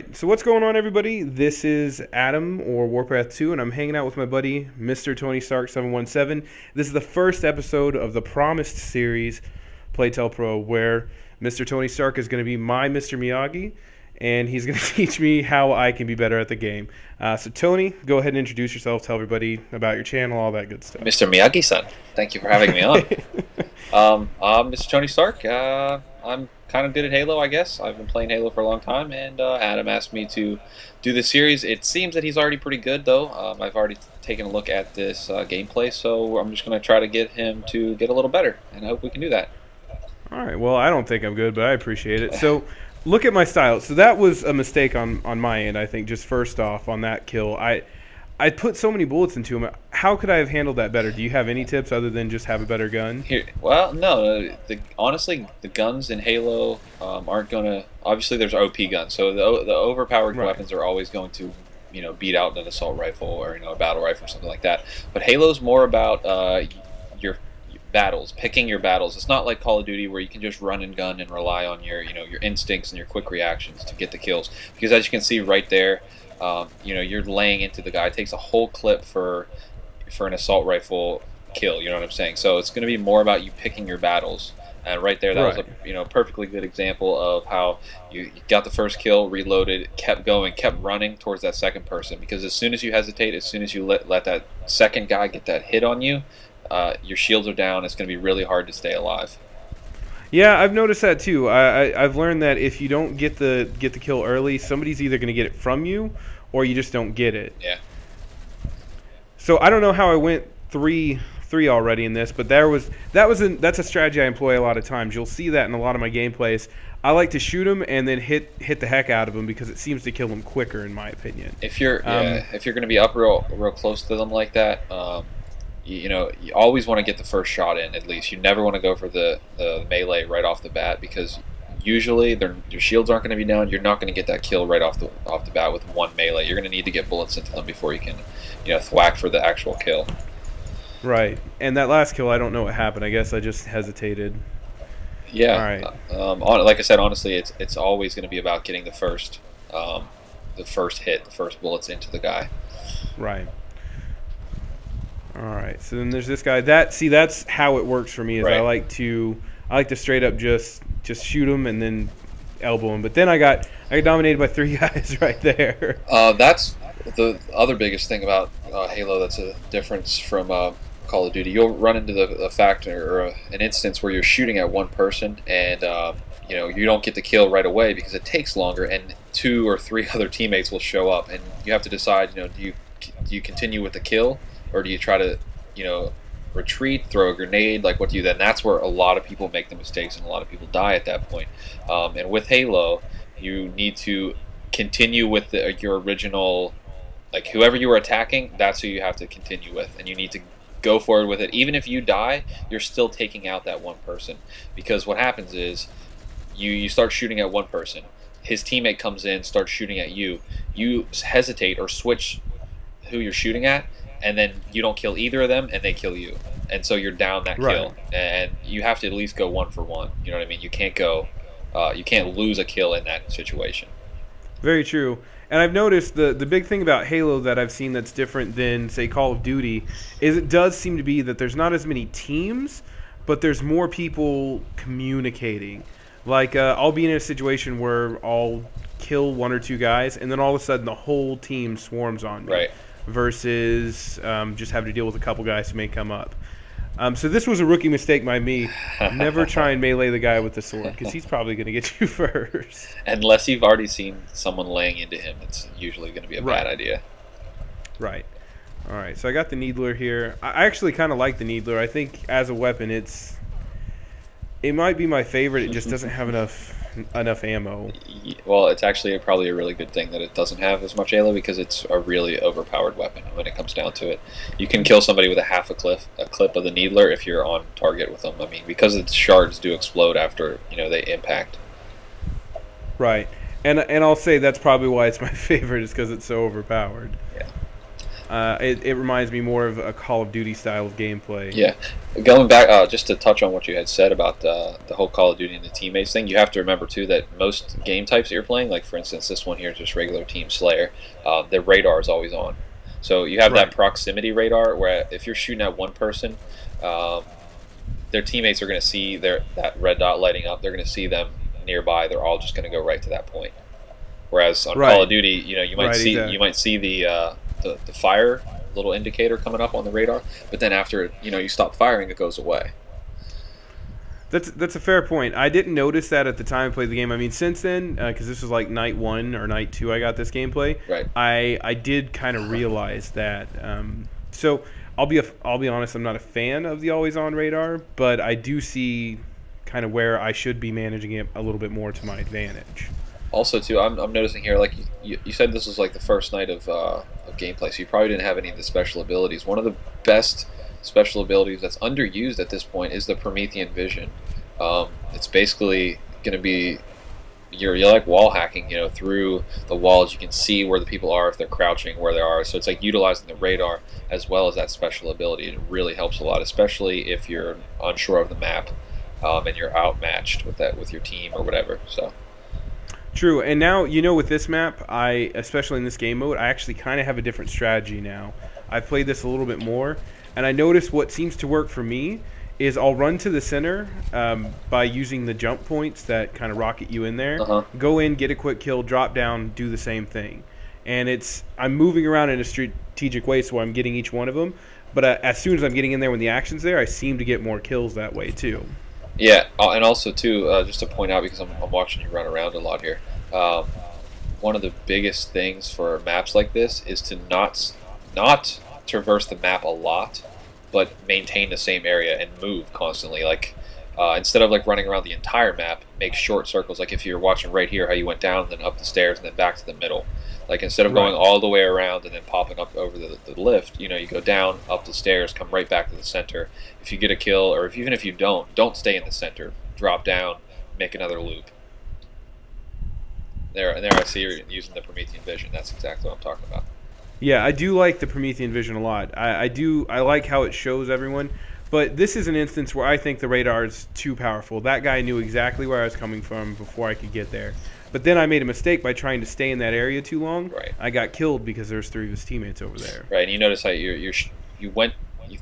right, so what's going on, everybody? This is Adam, or Warpath 2, and I'm hanging out with my buddy, MrTonyStark717. This is the first episode of the promised series, Playtell Pro, where Mr. Tony Stark is going to be my Mr. Miyagi, and he's going to teach me how I can be better at the game. So, Tony, go ahead and introduce yourself, tell everybody about your channel, all that good stuff. Mr. Miyagi-san, thank you for having me on. I'm Mr. Tony Stark. I'm kind of good at Halo, I guess. I've been playing Halo for a long time, and Adam asked me to do this series. It seems that he's already pretty good, though. I've already taken a look at this gameplay, so I'm just going to try to get him to get a little better, and I hope we can do that. All right, well, I don't think I'm good, but I appreciate it. So, look at my style. So that was a mistake on my end, I think, just first off on that kill. I put so many bullets into him. How could I have handled that better? Do you have any tips other than just have a better gun? Well, no. Honestly, the guns in Halo aren't going to... Obviously, there's OP guns, so the overpowered weapons are always going to, beat out an assault rifle or, a battle rifle or something like that. But Halo's more about your battles, picking your battles. It's not like Call of Duty where you can just run and gun and rely on your, your instincts and your quick reactions to get the kills. Because as you can see right there, you're laying into the guy. It takes a whole clip for an assault rifle kill. You know what I'm saying? So it's going to be more about you picking your battles. And right there, that was a perfectly good example of how you got the first kill, reloaded, kept going, kept running towards that second person. Because as soon as you hesitate, as soon as you let that second guy get that hit on you, your shields are down. It's going to be really hard to stay alive. Yeah, I've noticed that too. I've learned that if you don't get the kill early, somebody's either going to get it from you, or you just don't get it. Yeah. So I don't know how I went three already in this, but that's a strategy I employ a lot of times. You'll see that in a lot of my gameplays. I like to shoot them and then hit the heck out of them because it seems to kill them quicker, in my opinion. If you're going to be up real close to them like that. You always want to get the first shot in, at least. You never want to go for the melee right off the bat, because usually your shields aren't going to be down. You're not going to get that kill right off the bat with one melee. You're going to need to get bullets into them before you can, thwack for the actual kill. Right. And that last kill, I don't know what happened. I guess I just hesitated. Yeah. All right. Like I said, honestly, it's always going to be about getting the first hit, the first bullets into the guy. Right. All right, so then there's this guy. That's how it works for me. Is I like to straight up just shoot him and then elbow him. But then I got dominated by three guys right there. That's the other biggest thing about Halo. That's a difference from Call of Duty. You'll run into the factor or an instance where you're shooting at one person and you don't get the kill right away because it takes longer, and 2 or 3 other teammates will show up, and you have to decide. Do you continue with the kill, or do you try to, retreat, throw a grenade? Like, what do you then? That's where a lot of people make the mistakes and a lot of people die at that point. And with Halo, you need to continue with your original, like, whoever you were attacking, that's who you have to continue with. And you need to go forward with it. Even if you die, you're still taking out that one person. Because what happens is, you start shooting at one person. His teammate comes in, starts shooting at you. You hesitate or switch who you're shooting at, and then you don't kill either of them, and they kill you, and so you're down that kill, and you have to at least go 1 for 1. You know what I mean? You can't you can't lose a kill in that situation. Very true. And I've noticed the big thing about Halo that I've seen that's different than, say, Call of Duty is it does seem to be that there's not as many teams, but there's more people communicating. Like, I'll be in a situation where I'll kill 1 or 2 guys, and then all of a sudden the whole team swarms on me. Right. Versus just having to deal with a couple guys who may come up. So this was a rookie mistake by me. Never try and melee the guy with the sword, because he's probably going to get you first. Unless you've already seen someone laying into him, it's usually going to be a bad idea. Right. All right, so I got the Needler here. I actually kind of like the Needler. I think as a weapon, it might be my favorite. It just doesn't have enough ammo. Well, it's actually probably a really good thing that it doesn't have as much ammo, because it's a really overpowered weapon when it comes down to it. You can kill somebody with a clip of the Needler if you're on target with them. I mean, because its shards do explode after they impact. Right, and I'll say that's probably why it's my favorite, is because it's so overpowered. Yeah. It reminds me more of a Call of Duty style of gameplay. Yeah, going back just to touch on what you had said about the whole Call of Duty and the teammates thing, you have to remember too that most game types that you're playing, like for instance this one here, just regular Team Slayer, their radar is always on. So you have that proximity radar where if you're shooting at one person, their teammates are going to see that red dot lighting up. They're going to see them nearby. They're all just going to go right to that point. Whereas on Call of Duty, you might see the fire little indicator coming up on the radar, but then after you stop firing, it goes away. That's a fair point. I didn't notice that at the time I played the game. I mean, since then, because this was like night 1 or night 2, I got this gameplay. Right. I did kind of realize that. So I'll be honest. I'm not a fan of the always on radar, but I do see kind of where I should be managing it a little bit more to my advantage. Also, too, I'm noticing here, like you said, this was like the first night of gameplay, so you probably didn't have any of the special abilities. One of the best special abilities that's underused at this point is the Promethean Vision. It's basically going to be you're like wall hacking, through the walls. You can see where the people are if they're crouching, where they are. So it's like utilizing the radar as well as that special ability. It really helps a lot, especially if you're unsure of the map and you're outmatched with your team or whatever. So. True, and now, with this map, especially in this game mode, I actually kind of have a different strategy now. I've played this a little bit more, and I noticed what seems to work for me is I'll run to the center by using the jump points that kind of rocket you in there. Go in, get a quick kill, drop down, do the same thing. And I'm moving around in a strategic way, so I'm getting each one of them. But as soon as I'm getting in there when the action's there, I seem to get more kills that way, too. Yeah, and also too, just to point out, because I'm watching you run around a lot here, one of the biggest things for maps like this is to not traverse the map a lot, but maintain the same area and move constantly. Like instead of like running around the entire map, make short circles. Like if you're watching right here, how you went down, then up the stairs, and then back to the middle. Like instead of going all the way around and then popping up over the lift, you go down, up the stairs, come right back to the center. If you get a kill, or even if you don't stay in the center. Drop down, make another loop. There I see you're using the Promethean Vision. That's exactly what I'm talking about. Yeah, I do like the Promethean Vision a lot. I like how it shows everyone. But this is an instance where I think the radar is too powerful. That guy knew exactly where I was coming from before I could get there. But then I made a mistake by trying to stay in that area too long. Right. I got killed because there's 3 of his teammates over there. Right, and you notice how you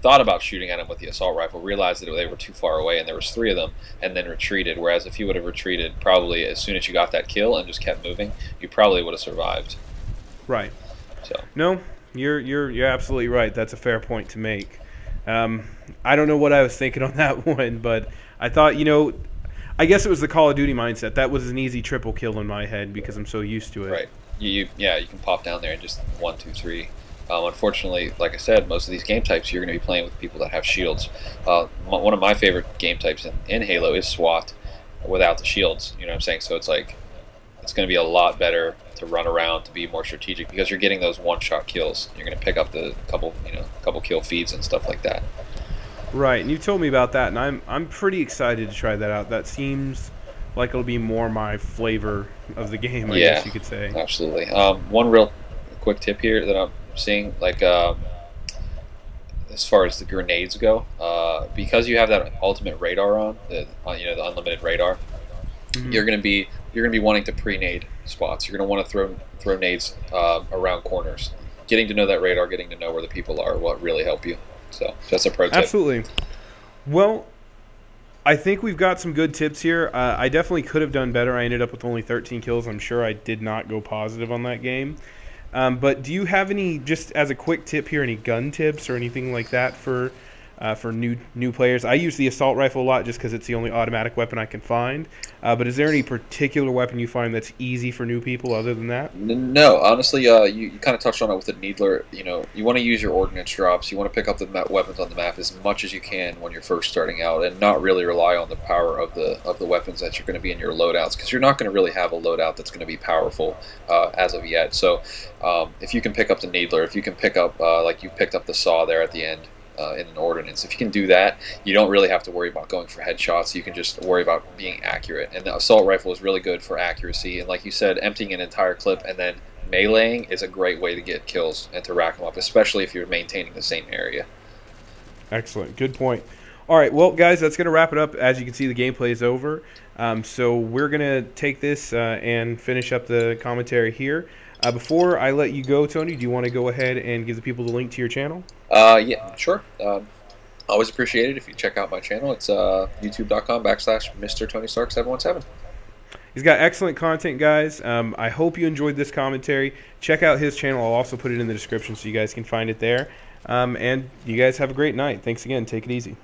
thought about shooting at him with the assault rifle, realized that they were too far away, and there was 3 of them, and then retreated. Whereas if you would have retreated, probably as soon as you got that kill and just kept moving, you probably would have survived. Right. So. No, you're absolutely right. That's a fair point to make. I don't know what I was thinking on that one, but I thought, I guess it was the Call of Duty mindset. That was an easy triple kill in my head because I'm so used to it. Right. You can pop down there and just 1, 2, 3. Unfortunately, like I said, most of these game types you're going to be playing with people that have shields. One of my favorite game types in Halo is SWAT without the shields. You know what I'm saying? So it's like it's going to be a lot better to run around, to be more strategic, because you're getting those one-shot kills. You're going to pick up the couple kill feeds and stuff like that. Right, and you told me about that, and I'm pretty excited to try that out. That seems like it'll be more my flavor of the game, I guess you could say. Absolutely. One real quick tip here that I'm seeing, like as far as the grenades go, because you have that ultimate radar on, the unlimited radar, you're gonna be wanting to pre-nade spots. You're gonna want to throw nades around corners. Getting to know that radar, getting to know where the people are, will really help you. So that's a pro tip. Absolutely. Well, I think we've got some good tips here. I definitely could have done better. I ended up with only 13 kills. I'm sure I did not go positive on that game. But do you have any, just as a quick tip here, any gun tips or anything like that for new players? I use the assault rifle a lot just because it's the only automatic weapon I can find. But is there any particular weapon you find that's easy for new people other than that? No, honestly, you kind of touched on it with the Needler. You want to use your ordnance drops. You want to pick up the weapons on the map as much as you can when you're first starting out, and not really rely on the power of the weapons that you're going to be in your loadouts, because you're not going to really have a loadout that's going to be powerful as of yet. So if you can pick up the Needler, if you can pick up like you picked up the saw there at the end, in an ordnance. If you can do that, you don't really have to worry about going for headshots. You can just worry about being accurate. And the assault rifle is really good for accuracy. And like you said, emptying an entire clip and then meleeing is a great way to get kills and to rack them up, especially if you're maintaining the same area. Excellent. Good point. All right, well, guys, that's going to wrap it up. As you can see, the gameplay is over. So we're going to take this and finish up the commentary here. Before I let you go, Tony, do you want to go ahead and give the people the link to your channel? Yeah, sure. Always appreciate it if you check out my channel. It's youtube.com/MrTonyStark717. He's got excellent content, guys. I hope you enjoyed this commentary. Check out his channel. I'll also put it in the description so you guys can find it there. And you guys have a great night. Thanks again. Take it easy.